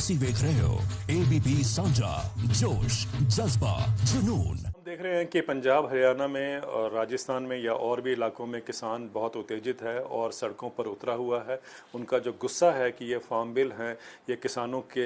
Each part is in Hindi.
ਤੁਸੀਂ ਵੇਖ ਰਹੇ ਹੋ ABP ਸਾਂਝਾ जोश जज्बा जुनून। हम देख रहे हैं कि पंजाब हरियाणा में और राजस्थान में या और भी इलाकों में किसान बहुत उत्तेजित है और सड़कों पर उतरा हुआ है। उनका जो गुस्सा है कि ये फार्म बिल हैं, ये किसानों के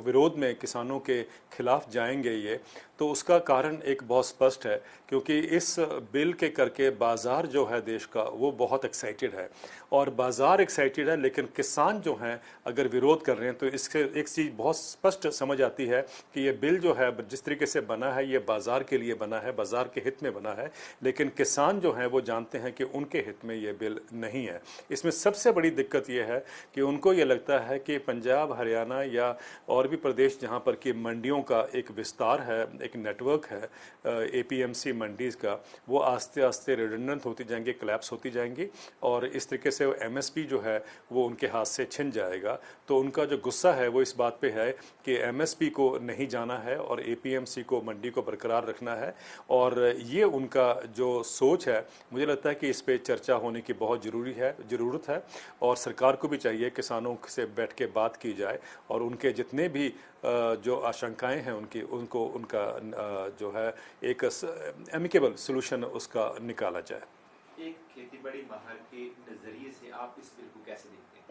विरोध में किसानों के खिलाफ जाएंगे ये, तो उसका कारण एक बहुत स्पष्ट है, क्योंकि इस बिल के करके बाज़ार जो है देश का वो बहुत एक्साइटेड है और बाज़ार एक्साइटेड है, लेकिन किसान जो हैं अगर विरोध कर रहे हैं तो इससे एक चीज़ बहुत स्पष्ट समझ आती है कि ये बिल जो है जिस तरीके से बना है ये बाज़ार के लिए बना है, बाज़ार के हित में बना है, लेकिन किसान जो हैं वो जानते हैं कि उनके हित में ये बिल नहीं है। इसमें सबसे बड़ी दिक्कत ये है कि उनको ये लगता है कि पंजाब हरियाणा या और भी प्रदेश जहाँ पर कि मंडियों का एक विस्तार है, एक नेटवर्क है APMC मंडीज़ का, वो आस्ते आस्ते रिडंडेंट होती जाएंगी, कोलैप्स होती जाएंगी और इस तरीके से MSP जो है वो उनके हाथ से छिन जाएगा। तो उनका जो गुस्सा है वो इस बात पे है कि MSP को नहीं जाना है और APMC को मंडी को बरकरार रखना है, और ये उनका जो सोच है मुझे लगता है कि इस पे चर्चा होने की बहुत ज़रूरत है और सरकार को भी चाहिए किसानों से बैठ के बात की जाए और उनके जितने भी जो आशंकाएं हैं उनका जो है एक एमिकेबल सोल्यूशन उसका निकाला जाए। एक खेतीबाड़ी माहिर के नज़रिए से आप इस बिल को कैसे देखते हैं?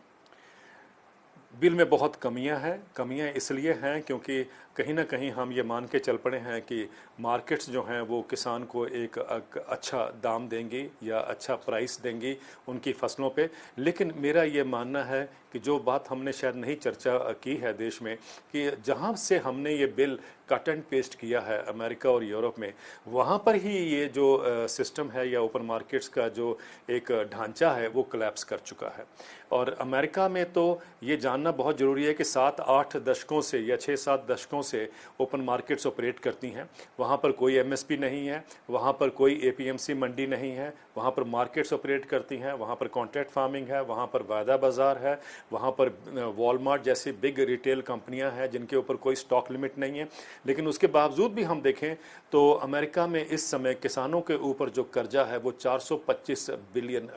बिल में बहुत कमियां इसलिए हैं क्योंकि कहीं ना कहीं हम ये मान के चल पड़े हैं कि मार्केट्स जो हैं वो किसान को एक अच्छा दाम देंगी या अच्छा प्राइस देंगी उनकी फसलों पे, लेकिन मेरा ये मानना है कि जो बात हमने शायद नहीं चर्चा की है देश में, कि जहाँ से हमने ये बिल कट एंड पेस्ट किया है अमेरिका और यूरोप में, वहाँ पर ही ये जो सिस्टम है या ओपन मार्केट्स का जो एक ढांचा है वो कोलैप्स कर चुका है। और अमेरिका में तो ये जानना बहुत ज़रूरी है कि 7-8 दशकों से या 6-7 दशकों से ओपन मार्केट्स ऑपरेट करती हैं। वहाँ पर कोई MSP नहीं है, वहाँ पर कोई APMC मंडी नहीं है, वहाँ पर मार्केट्स ऑपरेट करती हैं, वहाँ पर कॉन्ट्रैक्ट फार्मिंग है, वहाँ पर वायदा बाज़ार है, वहाँ पर वॉलमार्ट जैसी बिग रिटेल कंपनियाँ हैं जिनके ऊपर कोई स्टॉक लिमिट नहीं है। लेकिन उसके बावजूद भी हम देखें तो अमेरिका में इस समय किसानों के ऊपर जो कर्जा है वो $425 बिलियन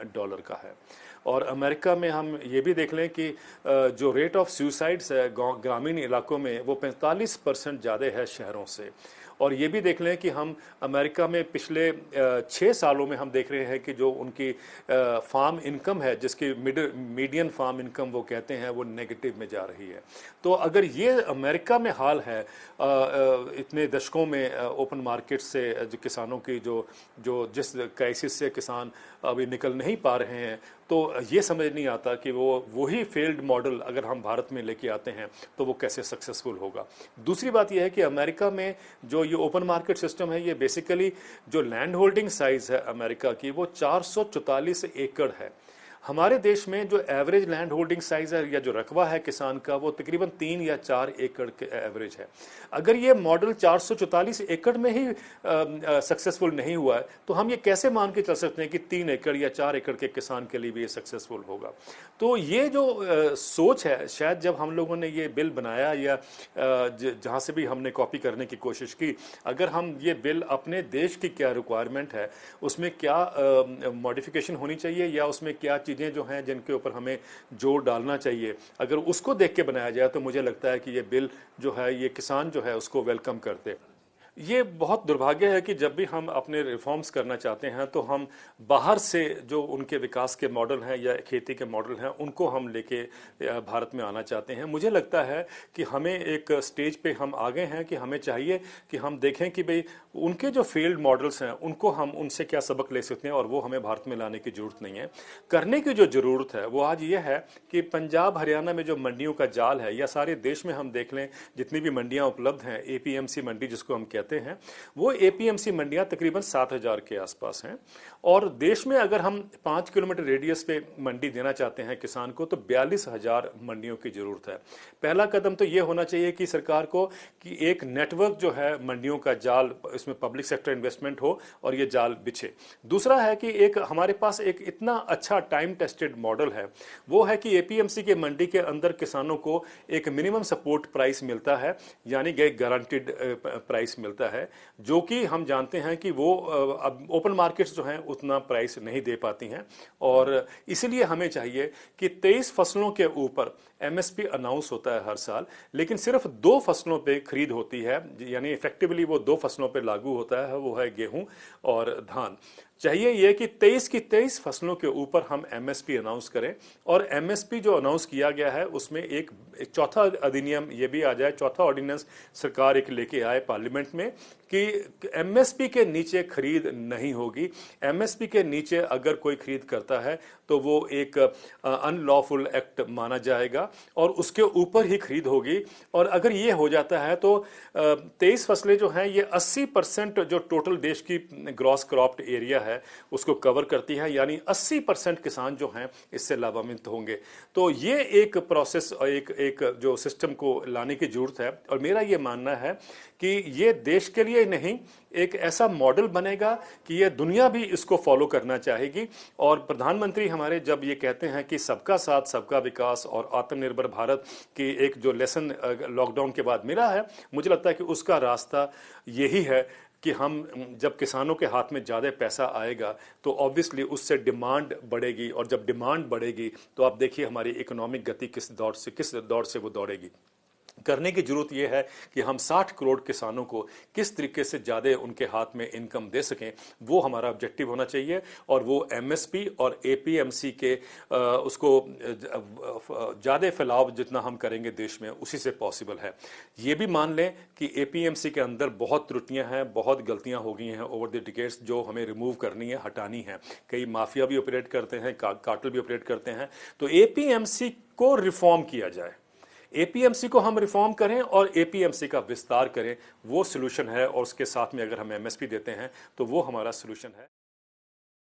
का है। और अमेरिका में हम ये भी देख लें कि जो रेट ऑफ सुसाइड्स है ग्रामीण इलाकों में वो 45% ज़्यादा है शहरों से। और ये भी देख लें कि हम अमेरिका में पिछले 6 सालों में हम देख रहे हैं कि जो उनकी फार्म इनकम है, जिसकी मीडियन फार्म इनकम वो कहते हैं, वो नेगेटिव में जा रही है। तो अगर ये अमेरिका में हाल है इतने दशकों में ओपन मार्केट से जो किसानों की जो जिस क्राइसिस से किसान अभी निकल नहीं पा रहे हैं, तो ये समझ नहीं आता कि वही फेल्ड मॉडल अगर हम भारत में लेके आते हैं तो वो कैसे सक्सेसफुल होगा। दूसरी बात यह है कि अमेरिका में जो ये ओपन मार्केट सिस्टम है, ये बेसिकली जो लैंड होल्डिंग साइज़ है अमेरिका की वो 444 एकड़ है। हमारे देश में जो एवरेज लैंड होल्डिंग साइज़ है या जो रकबा है किसान का वो तकरीबन 3 या 4 एकड़ के एवरेज है। अगर ये मॉडल 444 एकड़ में ही सक्सेसफुल नहीं हुआ है तो हम ये कैसे मान के चल सकते हैं कि 3 एकड़ या 4 एकड़ के किसान के लिए भी ये सक्सेसफुल होगा। तो ये जो सोच है, शायद जब हम लोगों ने ये बिल बनाया या जहाँ से भी हमने कॉपी करने की कोशिश की, अगर हम ये बिल अपने देश की क्या रिक्वायरमेंट है, उसमें क्या मॉडिफिकेशन होनी चाहिए या उसमें क्या चीज़ें जो हैं जिनके ऊपर हमें जोर डालना चाहिए, अगर उसको देख के बनाया जाए तो मुझे लगता है कि ये बिल जो है ये किसान जो है उसको वेलकम करते। ये बहुत दुर्भाग्य है कि जब भी हम अपने रिफॉर्म्स करना चाहते हैं तो हम बाहर से जो उनके विकास के मॉडल हैं या खेती के मॉडल हैं उनको हम लेके भारत में आना चाहते हैं। मुझे लगता है कि हमें एक स्टेज पे हम आ गए हैं कि हमें चाहिए कि हम देखें कि भाई उनके जो फेल्ड मॉडल्स हैं उनको हम उनसे क्या सबक ले सकते हैं और वो हमें भारत में लाने की ज़रूरत नहीं है। करने की जो ज़रूरत है वो आज ये है कि पंजाब हरियाणा में जो मंडियों का जाल है या सारे देश में हम देख लें जितनी भी मंडियाँ उपलब्ध हैं, APMC मंडी जिसको हम कहते हैं, वो APMC मंडियां तकरीबन 7,000 के आसपास हैं। और देश में अगर हम 5 किलोमीटर रेडियस पे मंडी देना चाहते हैं किसान को तो 42,000 मंडियों की जरूरत है। पहला कदम तो ये होना चाहिए कि सरकार को कि एक नेटवर्क जो है मंडियों का जाल, इसमें पब्लिक सेक्टर इन्वेस्टमेंट हो और ये जाल बिछे। दूसरा है कि एक हमारे पास एक इतना अच्छा टाइम टेस्टेड मॉडल है, वो है कि APMC के मंडी के अंदर किसानों को एक मिनिमम सपोर्ट प्राइस मिलता है, यानी गारंटीड प्राइस मिलता है। मिलता है, जो कि हम जानते हैं कि वो अब ओपन मार्केट्स जो हैं उतना प्राइस नहीं दे पाती हैं। और इसीलिए हमें चाहिए कि 23 फसलों के ऊपर एमएसपी अनाउंस होता है हर साल, लेकिन सिर्फ 2 फसलों पे खरीद होती है, यानी इफेक्टिवली वो 2 फसलों पे लागू होता है, वो है गेहूं और धान। चाहिए ये कि 23 की 23 फसलों के ऊपर हम एमएसपी अनाउंस करें, और एमएसपी जो अनाउंस किया गया है उसमें एक चौथा अधिनियम ये भी आ जाए, चौथा ऑर्डिनेंस सरकार एक लेके आए पार्लियामेंट में कि एमएसपी के नीचे खरीद नहीं होगी। एमएसपी के नीचे अगर कोई खरीद करता है तो वो एक अनलॉफुल एक्ट माना जाएगा और उसके ऊपर ही खरीद होगी। और अगर ये हो जाता है तो 23 फसलें जो हैं ये 80% जो टोटल देश की ग्रॉस क्रॉप्ड एरिया है उसको कवर करती है, यानी 80% किसान जो हैं इससे लाभान्वित होंगे। तो ये एक प्रोसेस और एक जो सिस्टम को लाने की जरूरत है, और मेरा ये मानना है कि ये देश के लिए नहीं, एक ऐसा मॉडल बनेगा कि ये दुनिया भी इसको फॉलो करना चाहेगी। और प्रधानमंत्री हमारे जब ये कहते हैं कि सबका साथ सबका विकास और आत्मनिर्भर भारत की एक जो लेसन लॉकडाउन के बाद मिला है, मुझे लगता है कि उसका रास्ता यही है कि हम जब किसानों के हाथ में ज़्यादा पैसा आएगा तो ऑब्वियसली उससे डिमांड बढ़ेगी, और जब डिमांड बढ़ेगी तो आप देखिए हमारी इकोनॉमिक गति किस दौर से वो दौड़ेगी। करने की जरूरत यह है कि हम 60 करोड़ किसानों को किस तरीके से ज़्यादा उनके हाथ में इनकम दे सकें, वो हमारा ऑब्जेक्टिव होना चाहिए। और वो एमएसपी और एपीएमसी के उसको ज़्यादा फैलाव जितना हम करेंगे देश में उसी से पॉसिबल है। ये भी मान लें कि एपीएमसी के अंदर बहुत त्रुटियां हैं, बहुत गलतियां हो गई हैं ओवर द डिकेड्स, जो हमें रिमूव करनी है, हटानी है। कई माफिया भी ऑपरेट करते हैं, कार्टेल भी ऑपरेट करते हैं। तो एपीएमसी को रिफॉर्म किया जाए, एपीएमसी को हम रिफॉर्म करें और एपीएमसी का विस्तार करें, वो सोल्यूशन है। और उसके साथ में अगर हम एमएसपी देते हैं तो वो हमारा सोल्यूशन है।